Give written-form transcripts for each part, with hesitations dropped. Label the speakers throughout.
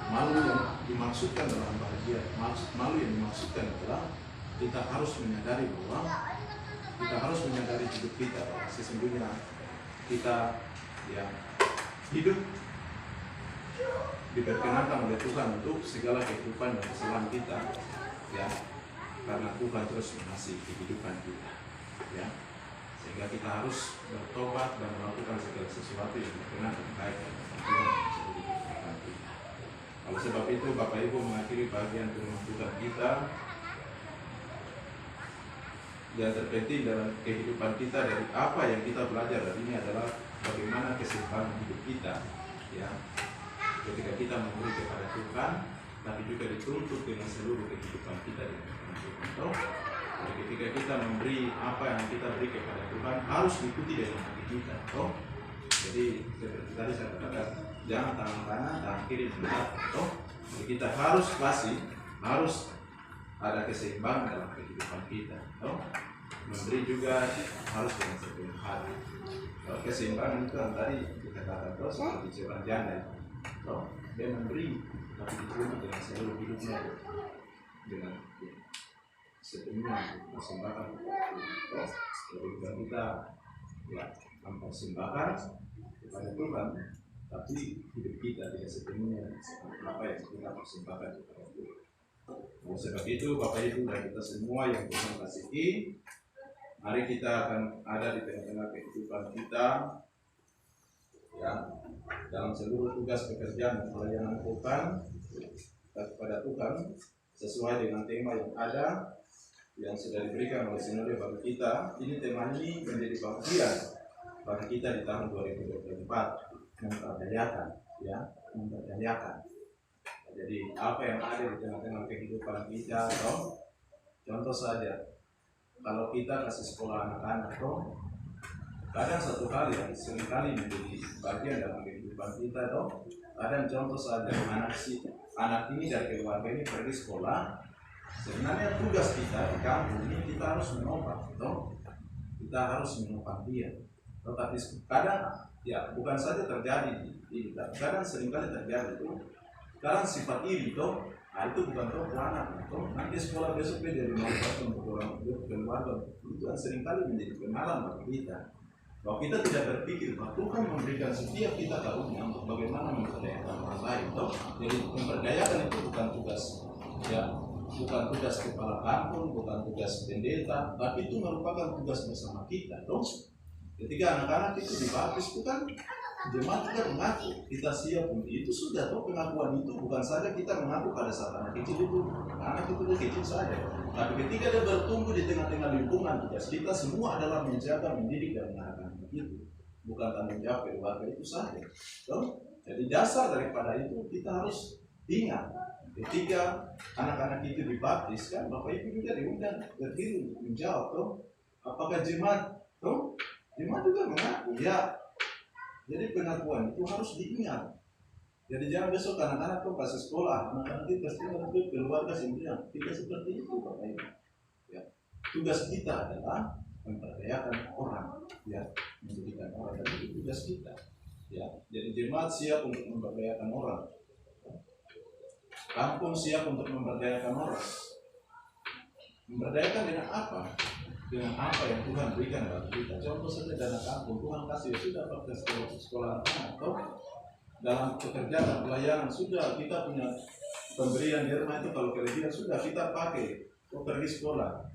Speaker 1: Malu yang dimaksudkan dalam bahagia, malu yang dimaksudkan adalah kita harus menyadari bahwa kita harus menyadari hidup kita bahwa sesungguhnya kita ya hidup diperkenankan oleh Tuhan untuk segala kehidupan dan kesalahan kita, ya, karena Tuhan terus mengasihi kehidupan kita, ya, sehingga kita harus bertobat dan melakukan segala sesuatu yang berkenan dan baik dalam Tuhan seluruh kehidupan kita. Oleh sebab itu, Bapak Ibu mengakhiri bagian firman Tuhan kita. Yang terpenting dalam kehidupan kita dari apa yang kita belajar dari ini adalah bagaimana keseimbangan hidup kita, ya. Ketika kita memberi kepada Tuhan, tapi juga dituntut dengan seluruh kehidupan kita dengan Tuhan. Jadi ketika kita memberi apa yang kita beri kepada Tuhan harus diikuti dengan hati kita. Jadi seperti tadi saya katakan, jangan tangan kanan, tangan kiri mendekat. Jadi kita harus harus ada keseimbangan dalam kehidupan kita. Memberi juga harus dengan sepenuh hati. Keseimbangan itu yang tadi kita katakan seperti seorang janda. Dia memberi, tapi dituntut dengan seluruh hidupnya dengan sepenuhnya persembahkan. Jadi bukan kita ya mempersembahkan kepada Tuhan, tapi hidup kita tidak sepenuhnya apa yang kita persembahkan kepada Tuhan. Oleh sebab itu, Bapak Ibu dan kita semua yang Tuhan kasihi, mari kita akan ada di tengah-tengah kehidupan kita, ya, dalam seluruh tugas pekerjaan dan pelayanan Tuhan kepada Tuhan sesuai dengan tema yang ada yang sudah diberikan oleh Sinode bagi kita. Ini tema ini menjadi bagian bagi kita di tahun 2024, memperdayakan, ya, memperdayakan. Jadi apa yang ada di tengah-tengah kehidupan kita, contoh saja, kalau kita kasih sekolah anak-anak, kadang satu hal yang seringkali menjadi bagian dalam kehidupan kita, kadang contoh saja anak ini dari keluarga ini pergi sekolah, sebenarnya tugas kita di kampung ini kita harus menopang, kita harus menopang dia. Tetapi kadang ya bukan saja terjadi di kadang seringkali terjadi itu. Sekarang sifat iri itu bukan anak, nanti sekolah besok dia jadi manfaat untuk orang keluarga, itu kan seringkali menjadi kenalan bagi kita. Bahwa kita tidak berpikir bahwa Tuhan memberikan setiap kita karunia untuk bagaimana memperdayakan orang lain. Jadi memperdayakan itu bukan tugas, ya, bukan tugas kepala kampung, bukan tugas pendeta, tapi itu merupakan tugas bersama kita. Ketika anak-anak itu dibaptis itu kan jemaat kita mengaku kita siap untuk itu, sudah pengakuan itu bukan saja kita mengaku pada saat anak kecil itu, anak itu kecil saja, tapi ketika dia bertumbuh di tengah-tengah lingkungan kita semua adalah menjaga, mendidik dan mengarahkan itu, bukan tanggung jawab keluarga itu saja. Jadi dasar daripada itu kita harus ingat ketika anak-anak itu dibaptis kan Bapak Ibu juga diundang berdiri untuk menjawab apakah jemaat juga mengaku, ya. Jadi pengakuan itu harus diingat. Jadi jangan besok anak-anak pas sekolah, anak-anak itu pasti nanti keluarga sendirian. Tidak seperti itu, Bapak Ibu. Ya. Tugas kita adalah memperdayakan orang, ya, menjadikan orang, dan itu tugas kita. Ya. Jadi jemaat siap untuk memperdayakan orang. Kampung siap untuk memperdayakan orang. Memperdayakan dengan apa? Dengan apa yang Tuhan berikan bagi kita. Contoh saja dana kampung, Tuhan kasih sudah pakai sekolah anak, dalam pekerjaan pelayanan sudah kita punya pemberian derma itu, kalau kelebihan sudah kita pakai pergi sekolah,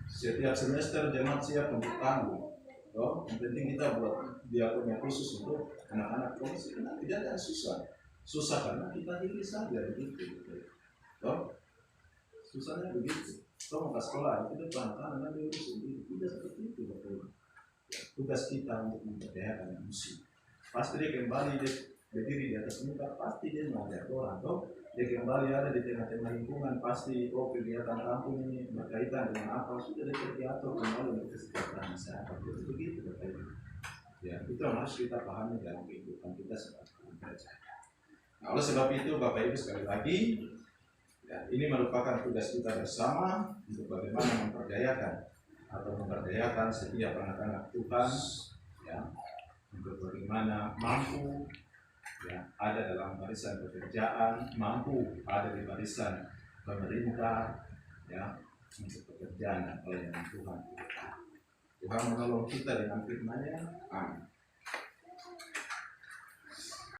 Speaker 1: setiap semester jemaat siap untuk tanggung, yang penting kita buat dia punya khusus untuk anak-anak komisi, karena tidak ada susah karena kita diri saja begitu, susahnya begitu. Mau ke sekolah, kita pelan-pelan nanti urus sendiri. Tidak seperti itu, betul. Tugas kita untuk memperdayakan manusia. Pasti dia kembali dia berdiri di atas muka, pasti dia mengajar orang. Dia kembali ada di tengah-tengah lingkungan, pasti kegiatan kampung ini berkaitan dengan apa, sudah diatur kembali untuk kesejahteraan masyarakat. Begitu, Bapak Ibu. Ya, itu yang harus kita pahami dalam kehidupan kita sebagai gereja. Nah, oleh sebab itu, Bapak Ibu sekali lagi, ya, ini merupakan tugas kita bersama untuk bagaimana memperdayakan setiap anak-anak Tuhan, ya, untuk bagaimana mampu ya, ada dalam barisan pekerjaan, mampu ada di barisan pemerintah, ya, untuk pekerjaan dan pelayanan Tuhan. Tuhan menolong kita dengan firman-Nya. Amin.